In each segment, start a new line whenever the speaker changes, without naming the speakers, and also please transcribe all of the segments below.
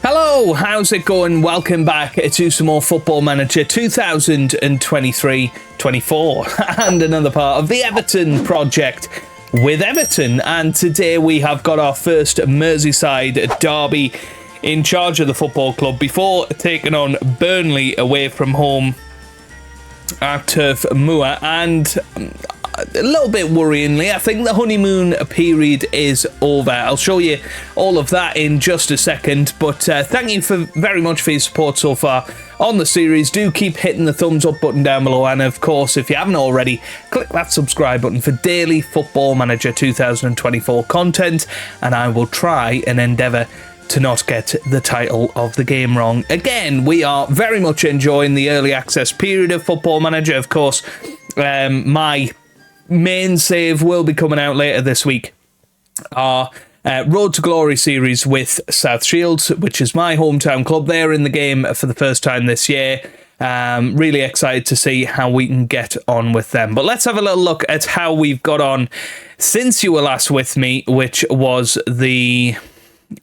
Hello, how's it going? Welcome back to some more Football Manager 2023-24 and another part of the Everton Project with Everton. And today we have got our first Merseyside derby in charge of the football club before taking on Burnley away from home at Turf Moor. And a little bit worryingly, I think the honeymoon period is over. I'll show you all of that in just a second, but thank you very much for your support so far on the series. Do keep hitting the thumbs up button down below, and of course, if you haven't already, click that subscribe button for daily Football Manager 2024 content, and I will try and endeavour to not get the title of the game wrong. Again, we are very much enjoying the early access period of Football Manager. Of course, my main save will be coming out later this week. Our Road to Glory series with South Shields, which is my hometown club. They're in the game for the first time this year. Really excited to see how we can get on with them. But let's have a little look at how we've got on since you were last with me, which was the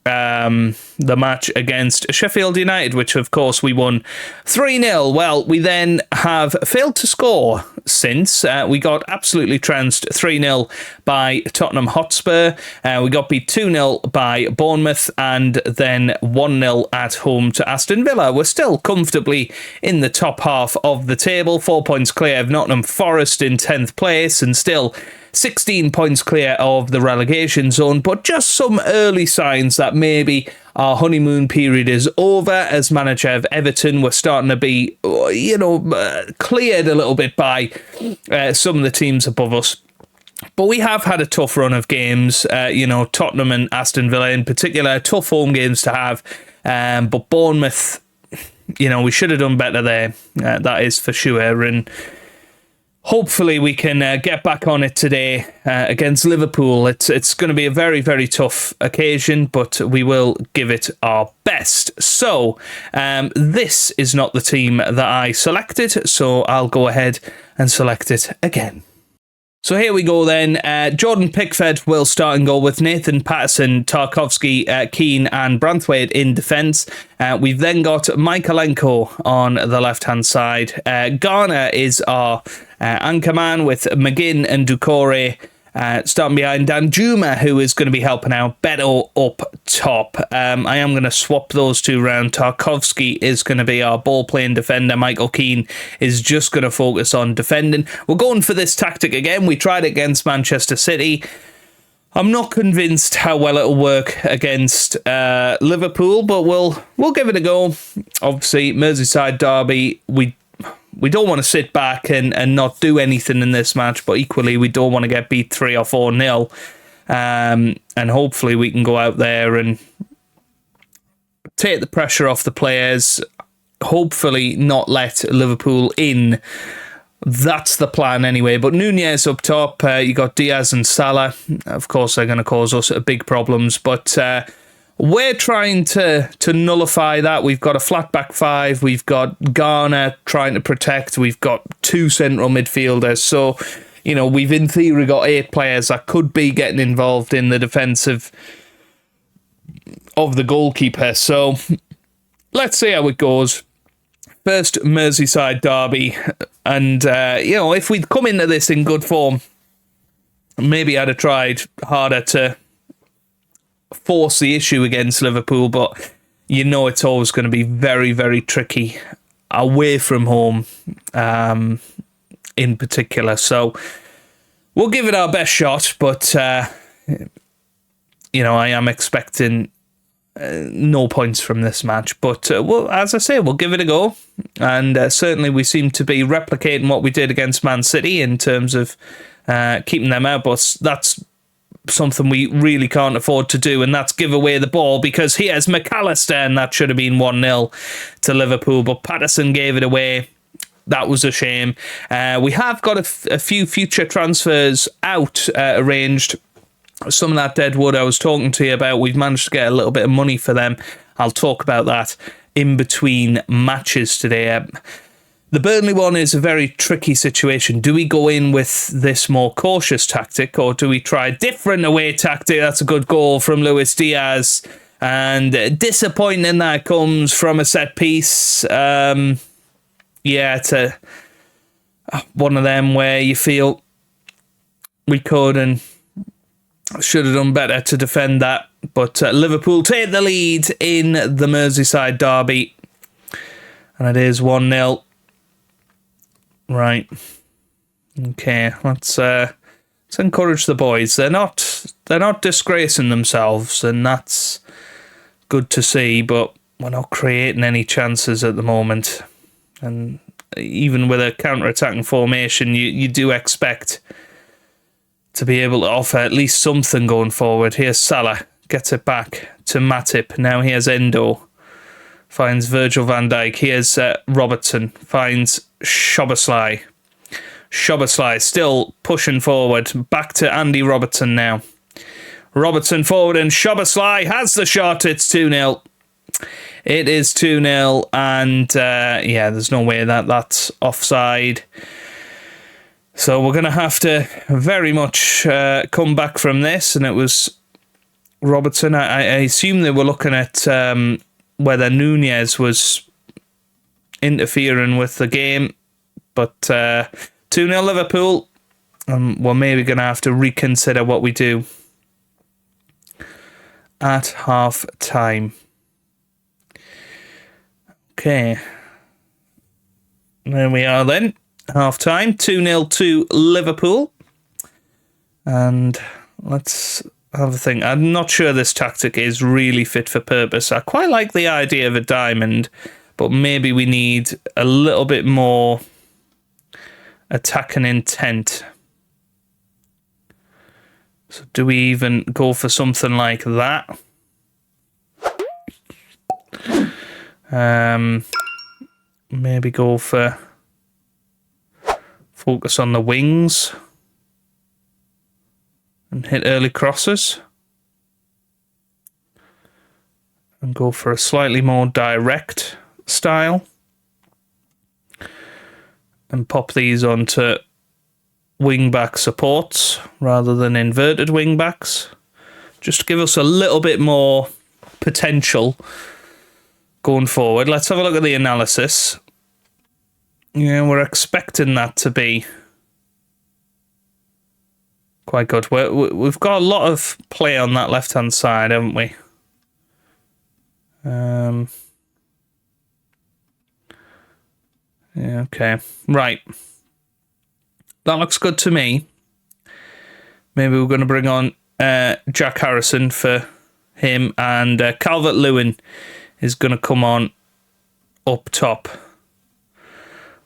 match against Sheffield United, which of course we won 3-0. Well, we then have failed to score since. We got absolutely trounced 3-0 by Tottenham Hotspur. We got beat 2-0 by Bournemouth, and then 1-0 at home to Aston Villa. We're still comfortably in the top half of the table, 4 points clear of Nottingham Forest in 10th place, and still 16 points clear of the relegation zone, but just some early signs that maybe our honeymoon period is over. As manager of Everton, we're starting to be, cleared a little bit by some of the teams above us. But we have had a tough run of games, Tottenham and Aston Villa in particular, tough home games to have. But Bournemouth, we should have done better there, that is for sure. And hopefully we can get back on it today against Liverpool. It's going to be a very, very tough occasion, but we will give it our best. So this is not the team that I selected, so I'll go ahead and select it again. So here we go then. Jordan Pickford will start and goal with Nathan Patterson, Tarkowski, Keane and Branthwaite in defence. We've then got Michaelenko on the left-hand side. Garner is our anchor man with McGinn and Doucouré starting behind Danjuma, who is going to be helping out Beto up top. I am going to swap those two round. Tarkowski is going to be our ball-playing defender. Michael Keane is just going to focus on defending. We're going for this tactic again. We tried it against Manchester City. I'm not convinced how well it'll work against Liverpool, but we'll give it a go. Obviously, Merseyside derby, we don't want to sit back and not do anything in this match, but equally we don't want to get beat 3 or 4-0. And hopefully we can go out there and take the pressure off the players, hopefully not let Liverpool in. That's the plan anyway. But Nunez up top, you got Diaz and Salah. Of course, they're going to cause us big problems, but we're trying to nullify that. We've got a flat back five. We've got Garner trying to protect. We've got 2 central midfielders. So, we've in theory got 8 players that could be getting involved in the defence of the goalkeeper. So, let's see how it goes. First Merseyside derby. And, if we'd come into this in good form, maybe I'd have tried harder to force the issue against Liverpool, but it's always going to be very, very tricky away from home in particular. So we'll give it our best shot, but I am expecting no points from this match. But as I say, we'll give it a go, and certainly we seem to be replicating what we did against Man City in terms of keeping them out, but that's something we really can't afford to do, and that's give away the ball, because here's McAllister, and that should have been 1-0 to Liverpool, but Patterson gave it away. That was a shame. We have got a few future transfers out arranged. Some of that deadwood I was talking to you about, we've managed to get a little bit of money for them. I'll talk about that in between matches today. The Burnley one is a very tricky situation. Do we go in with this more cautious tactic, or do we try a different away tactic? That's a good goal from Luis Diaz. And disappointing that comes from a set piece. It's one of them where you feel we could and should have done better to defend that. But Liverpool take the lead in the Merseyside derby. And it is 1-0. Right. Okay, let's encourage the boys. They're not disgracing themselves, and that's good to see, but we're not creating any chances at the moment. And even with a counter-attacking formation, you do expect to be able to offer at least something going forward. Here's Salah, gets it back to Matip. Now here's Endo, finds Virgil van Dijk. Here's Robertson, finds Szoboszlai. Szoboszlai still pushing forward. Back to Andy Robertson now. Robertson forward and Szoboszlai has the shot. It's 2-0. It is 2-0 and there's no way that's offside. So we're going to have to very much come back from this. And it was Robertson. I assume they were looking at whether Nunez was interfering with the game. But 2-0 Liverpool. We're maybe going to have to reconsider what we do at half time. Okay. There we are then. Half time. 2-0 to Liverpool. And let's have a think. I'm not sure this tactic is really fit for purpose. I quite like the idea of a diamond, but maybe we need a little bit more attacking intent. So do we even go for something like that? Maybe go for focus on the wings and hit early crosses and go for a slightly more direct style and pop these onto wing-back supports rather than inverted wing-backs, just to give us a little bit more potential going forward. Let's have a look at the analysis. Yeah, we're expecting that to be quite good. We've got a lot of play on that left-hand side, haven't we? Yeah, okay. Right. That looks good to me. Maybe we're going to bring on Jack Harrison for him, and Calvert-Lewin is going to come on up top.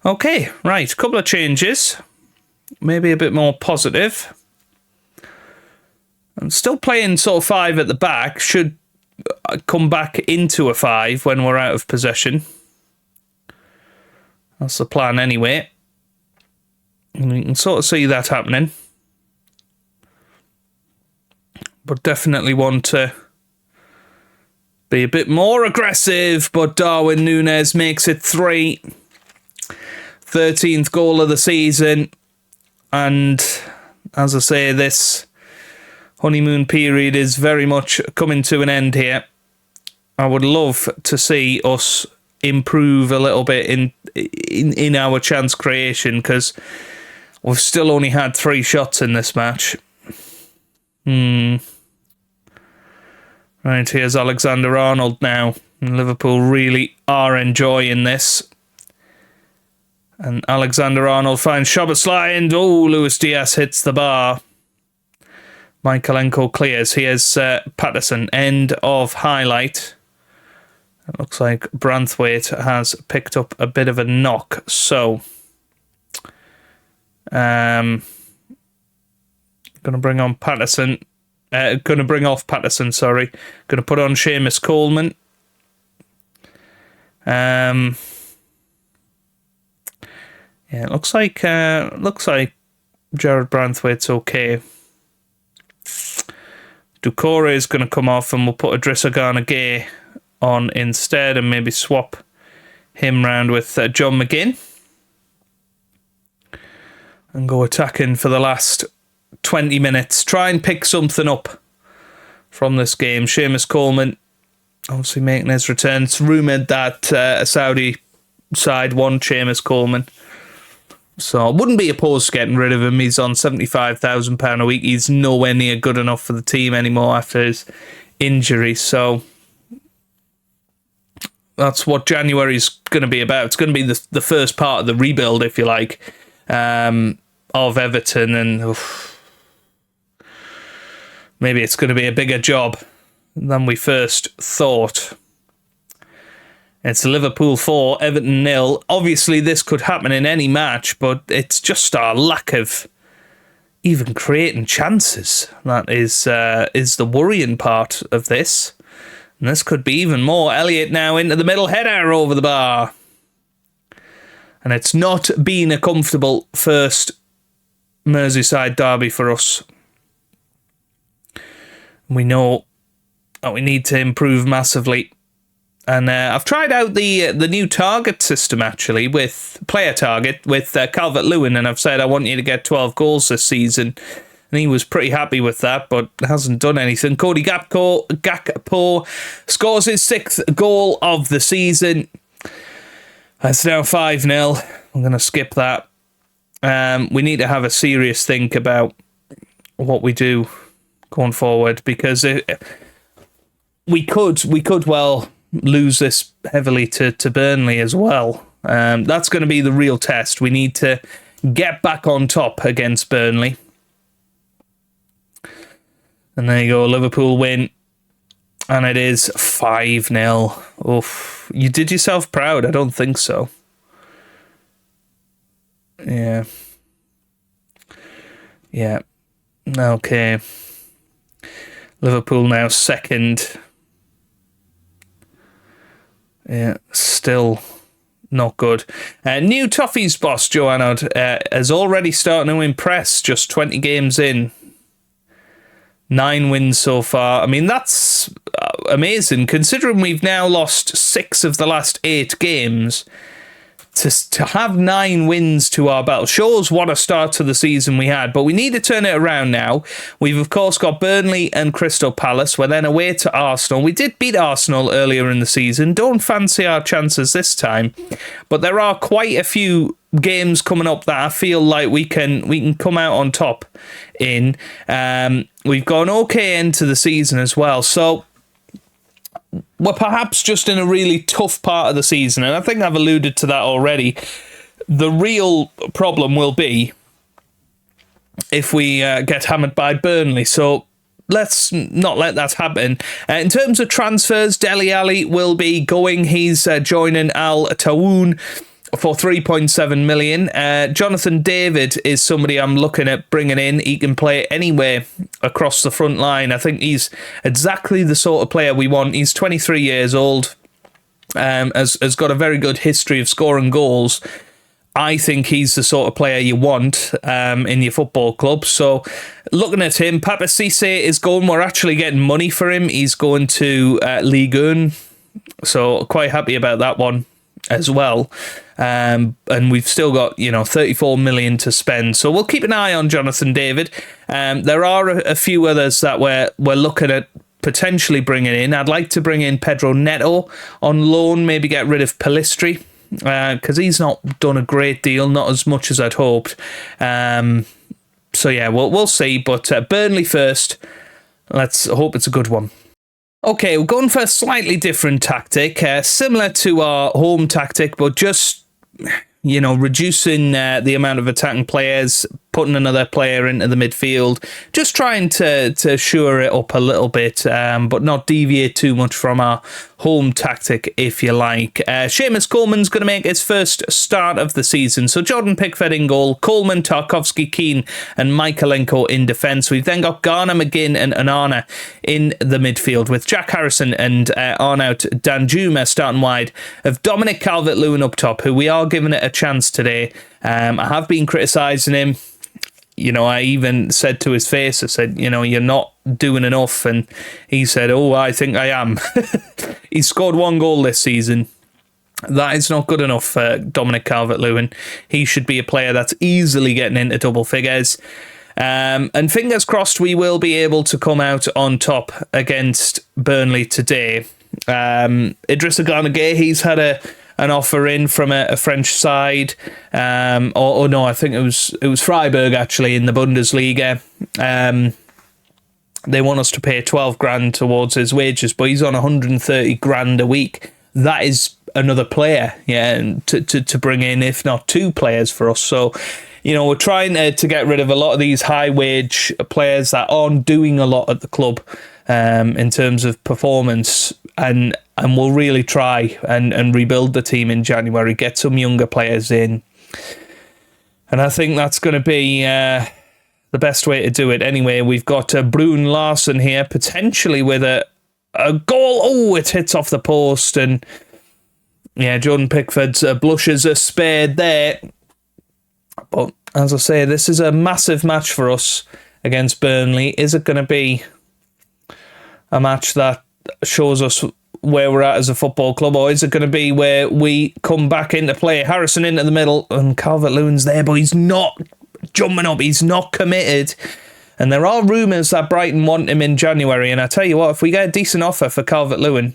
Okay, right. Couple of changes. Maybe a bit more positive. I'm still playing sort of 5 at the back. Should come back into a 5 when we're out of possession. That's the plan anyway. And you can sort of see that happening. But definitely want to be a bit more aggressive. But Darwin Núñez makes it 3. 13th goal of the season. And as I say, this honeymoon period is very much coming to an end here. I would love to see us improve a little bit in our chance creation, because we've still only had 3 shots in this match. Right, here's Alexander-Arnold now. And Liverpool really are enjoying this. And Alexander-Arnold finds Szoboszlai, and Luis Diaz hits the bar. Michaelenko clears. Here's Patterson. End of highlight. It looks like Branthwaite has picked up a bit of a knock. So, going to bring on Patterson. Going to bring off Patterson, sorry. Going to put on Seamus Coleman. Yeah, it looks like Jared Branthwaite's okay. Doucouré is going to come off, and we'll put Idrissa Gana Gueye on instead, and maybe swap him round with John McGinn and go attacking for the last 20 minutes. Try and pick something up from this game. Seamus Coleman obviously making his return. It's rumoured that a Saudi side want Seamus Coleman. So I wouldn't be opposed to getting rid of him. He's on £75,000 a week. He's nowhere near good enough for the team anymore after his injury. So that's what January's going to be about. It's going to be the first part of the rebuild, if you like, of Everton. And maybe it's going to be a bigger job than we first thought. It's Liverpool 4, Everton 0. Obviously, this could happen in any match, but it's just our lack of even creating chances that is the worrying part of this. And this could be even more. Elliott now into the middle, header over the bar. And it's not been a comfortable first Merseyside derby for us. We know that we need to improve massively. And I've tried out the new target system, actually, with player target, with Calvert-Lewin, and I've said I want you to get 12 goals this season. And he was pretty happy with that, but hasn't done anything. Cody Gakpo scores his 6th goal of the season. It's now 5-0. I'm going to skip that. We need to have a serious think about what we do going forward, because we could well lose this heavily to Burnley as well. That's going to be the real test. We need to get back on top against Burnley. And there you go, Liverpool win. And it is 5-0. Oof. You did yourself proud? I don't think so. Yeah. Okay. Liverpool now second. Yeah, still not good. New Toffees boss, Joe Arnold, is already starting to impress, just 20 games in. 9 wins so far. I mean, that's amazing, considering we've now lost 6 of the last 8 games. To have 9 wins to our belt shows what a start to the season we had, but we need to turn it around now. We've, of course, got Burnley and Crystal Palace. We're then away to Arsenal. We did beat Arsenal earlier in the season. Don't fancy our chances this time, but there are quite a few games coming up that I feel like we can come out on top in. We've gone okay into the season as well, so we're perhaps just in a really tough part of the season, and I think I've alluded to that already. The real problem will be if we get hammered by Burnley, so let's not let that happen. In terms of transfers, Dele Alli will be going. He's joining Al Tawoun for 3.7 million. Jonathan David is somebody I'm looking at bringing in. He can play anywhere across the front line. I think he's exactly the sort of player we want. He's 23 years old, has got a very good history of scoring goals. I think he's the sort of player you want in your football club. So looking at him, Papa Cisse is going. We're actually getting money for him. He's going to Ligue 1. So quite happy about that one as well. And we've still got 34 million to spend, so we'll keep an eye on Jonathan David. There are a few others that we're looking at potentially bringing in. I'd like to bring in Pedro Neto on loan, maybe get rid of Pellistri, because he's not done a great deal, not as much as I'd hoped. So yeah, we'll see, but Burnley first. Let's hope it's a good one. Okay, we're going for a slightly different tactic, similar to our home tactic, but just, reducing the amount of attacking players, putting another player into the midfield, just trying to shore it up a little bit, but not deviate too much from our home tactic, if you like. Seamus Coleman's going to make his first start of the season. So Jordan Pickford in goal, Coleman, Tarkowski, Keane and Michaelenko in defence. We've then got Garner, McGinn and Onana in the midfield, with Jack Harrison and Arnaut Danjuma starting wide, of Dominic Calvert-Lewin up top, who we are giving it a chance today. I have been criticising him. I even said to his face, I said, you're not doing enough. And he said, oh, I think I am. He's scored 1 goal this season. That is not good enough for Dominic Calvert-Lewin. He should be a player that's easily getting into double figures. And fingers crossed we will be able to come out on top against Burnley today. Idrissa Gana Gueye, he's had an offer in from a French side. Or no, I think it was Freiburg actually in the Bundesliga. They want us to pay 12 grand towards his wages, but he's on 130 grand a week. That is another player, to bring in, if not two players for us. So, we're trying to get rid of a lot of these high wage players that aren't doing a lot at the club in terms of performance, and we'll really try and rebuild the team in January, get some younger players in. And I think that's going to be the best way to do it. Anyway, we've got Brun Larsen here, potentially with a goal. Oh, it hits off the post, and Jordan Pickford's blushes are spared there. But as I say, this is a massive match for us against Burnley. Is it going to be a match that shows us where we're at as a football club, or is it going to be where we come back into play? Harrison into the middle, and Calvert-Lewin's there, but he's not jumping up. He's not committed. And there are rumours that Brighton want him in January. And I tell you what, if we get a decent offer for Calvert-Lewin,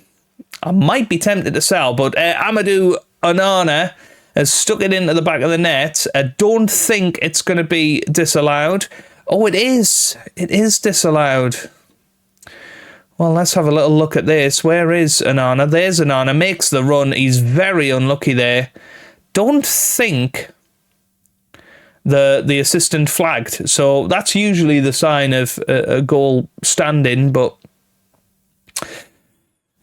I might be tempted to sell. But Amadou Onana has stuck it into the back of the net. I don't think it's going to be disallowed. Oh, it is. It is disallowed. Well, let's have a little look at this. Where is Onana? There's Onana. Makes the run. He's very unlucky there. Don't think the assistant flagged. So that's usually the sign of a goal standing. But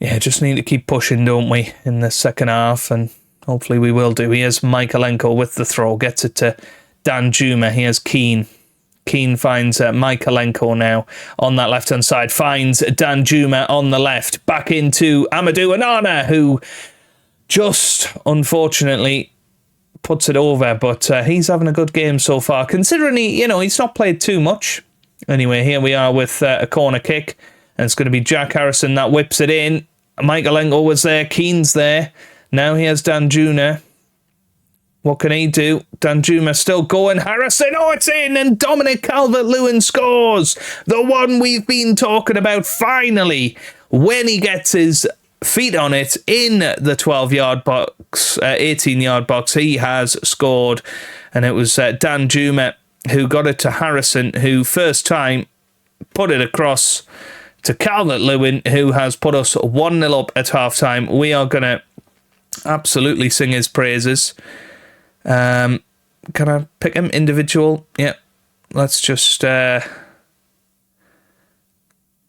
just need to keep pushing, don't we, in the second half? And hopefully we will do. Here's Michaelenko with the throw. Gets it to Dan Juma. Here's Keane. Keane finds Michaelenko now on that left-hand side. Finds Dan Juma on the left. Back into Amadou Onana, who just, unfortunately, puts it over. But he's having a good game so far, considering he's not played too much. Anyway, here we are with a corner kick. And it's going to be Jack Harrison that whips it in. Michaelenko was there. Keane's there. Now here's Dan Juma. What can he do? Dan Juma still going. Harrison, it's in! And Dominic Calvert-Lewin scores! The one we've been talking about, finally, when he gets his feet on it in the 12-yard box, 18-yard box, he has scored. And it was Dan Juma who got it to Harrison, who first time put it across to Calvert-Lewin, who has put us 1-0 up at half-time. We are going to absolutely sing his praises. Can I pick him individual? Yeah. Let's just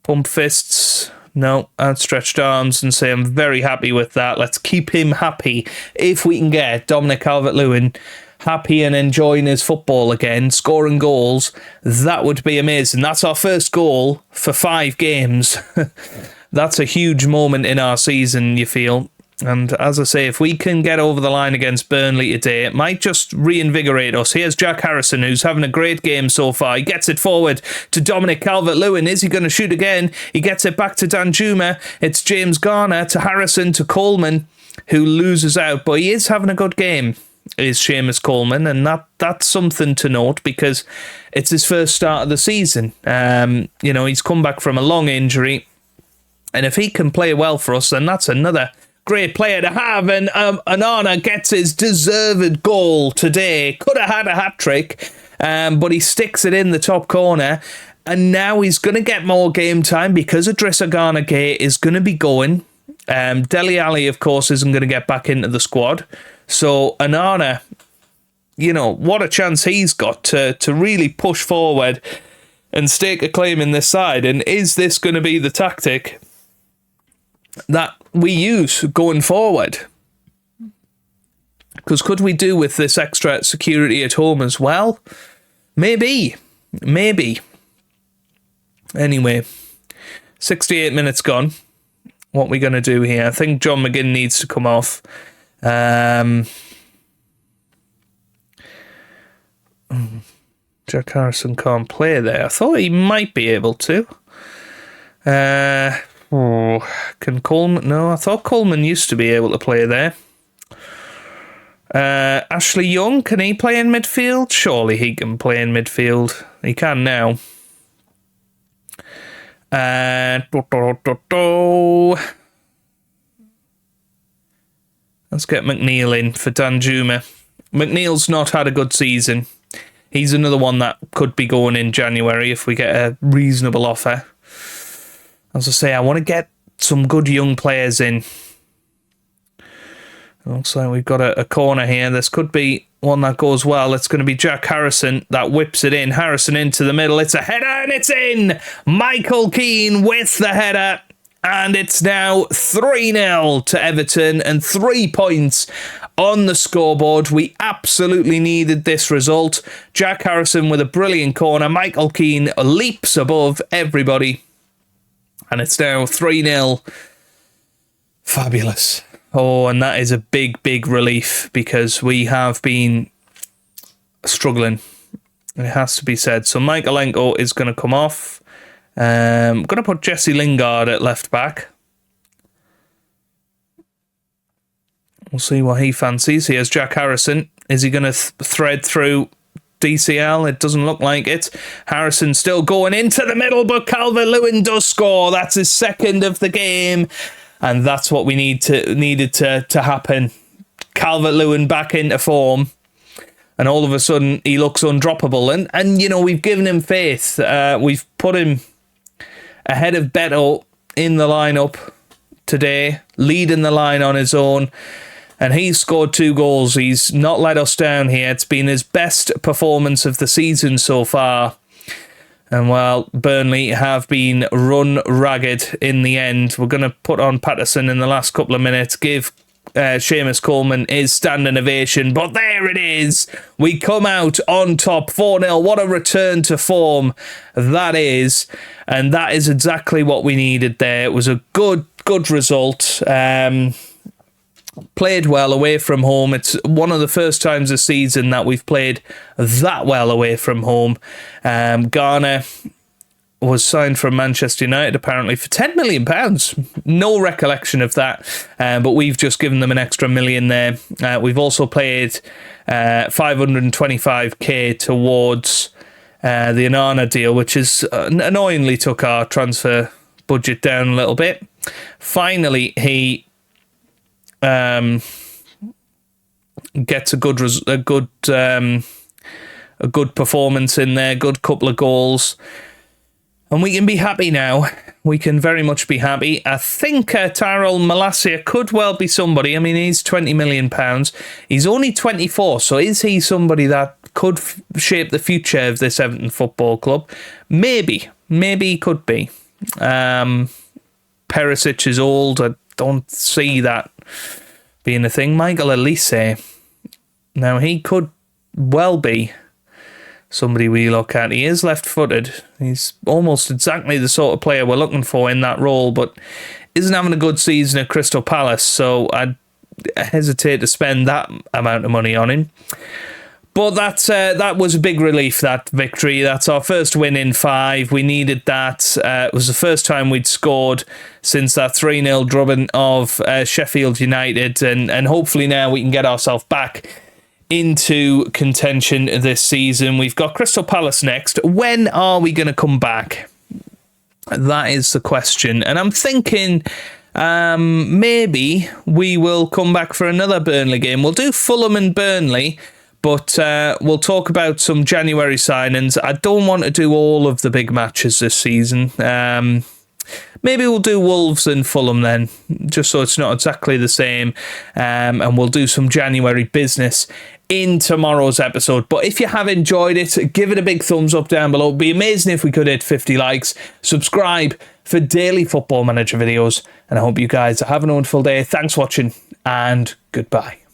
pump fists. No, outstretched arms and say I'm very happy with that. Let's keep him happy. If we can get Dominic Calvert-Lewin happy and enjoying his football again, scoring goals, that would be amazing. That's our first goal for 5 games. That's a huge moment in our season, you feel. And as I say, if we can get over the line against Burnley today, it might just reinvigorate us. Here's Jack Harrison, who's having a great game so far. He gets it forward to Dominic Calvert-Lewin. Is he going to shoot again? He gets it back to Dan Juma. It's James Garner to Harrison to Coleman, who loses out. But he is having a good game, is Seamus Coleman, and that's something to note because it's his first start of the season. He's come back from a long injury, and if he can play well for us, then that's another great player to have. And Onana gets his deserved goal today. Could have had a hat-trick, but he sticks it in the top corner. And now he's going to get more game time because Idrissa Gana Gueye is going to be going. Dele Alli, of course, isn't going to get back into the squad. So Onana, what a chance he's got to really push forward and stake a claim in this side. And is this going to be the tactic that we use going forward? Because could we do with this extra security at home as well? Maybe. Anyway, 68 minutes gone. What are we going to do here? I think John McGinn needs to come off. Jack Harrison can't play there. I thought he might be able to. Can Coleman? No, I thought Coleman used to be able to play there. Ashley Young, can he play in midfield? Surely he can play in midfield. He can now. Let's get McNeil in for Danjuma. McNeil's not had a good season. He's another one that could be going in January if we get a reasonable offer. As I say, I want to get some good young players in. Looks like we've got a corner here. This could be one that goes well. It's going to be Jack Harrison that whips it in. Harrison into the middle. It's a header and it's in. Michael Keane with the header. And it's now 3-0 to Everton and 3 points on the scoreboard. We absolutely needed this result. Jack Harrison with a brilliant corner. Michael Keane leaps above everybody. And it's now 3-0. Fabulous. Oh, and that is a big, big relief because we have been struggling. It has to be said. So Michaelenko is going to come off. I'm going to put Jesse Lingard at left back. We'll see what he fancies. Here's Jack Harrison. Is he going to thread through DCL? It doesn't look like it. Harrison still going into the middle, but Calvert-Lewin does score. That's his second of the game. And that's what we needed to happen. Calvert-Lewin back into form. And all of a sudden, he looks undroppable. And you know, we've given him faith. We've put him ahead of Beto in the lineup today, leading the line on his own. And he's scored 2 goals. He's not let us down here. It's been his best performance of the season so far. And while Burnley have been run ragged in the end, we're going to put on Patterson in the last couple of minutes, give Seamus Coleman his standing ovation. But there it is. We come out on top 4-0. What a return to form that is. And that is exactly what we needed there. It was a good result. Played well away from home. It's one of the first times this season that we've played that well away from home. Garner was signed from Manchester United apparently for £10 million. No recollection of that, but we've just given them an extra million there. We've also paid 525k towards the Onana deal, which is annoyingly took our transfer budget down a little bit. Finally, he gets a good performance in there, good couple of goals, and we can be happy now. We can very much be happy. I think Tyrell Malacia could well be somebody. I mean, he's £20 million. He's only 24, so is he somebody that could shape the future of this Everton Football Club? Maybe he could be. Perisic is old. I don't see that being a thing. Michael Elise, now he could well be somebody we look at. He is left-footed. He's almost exactly the sort of player we're looking for in that role, but isn't having a good season at Crystal Palace, so I'd hesitate to spend that amount of money on him. But that was a big relief, that victory. That's our first win in 5. We needed that. It was the first time we'd scored since that 3-0 drubbing of Sheffield United. And hopefully now we can get ourselves back into contention this season. We've got Crystal Palace next. When are we going to come back? That is the question. And I'm thinking maybe we will come back for another Burnley game. We'll do Fulham and Burnley. But we'll talk about some January signings. I don't want to do all of the big matches this season. Maybe we'll do Wolves and Fulham then, just so it's not exactly the same. And we'll do some January business in tomorrow's episode. But if you have enjoyed it, give it a big thumbs up down below. It'd be amazing if we could hit 50 likes. Subscribe for daily Football Manager videos. And I hope you guys are having a wonderful day. Thanks for watching and goodbye.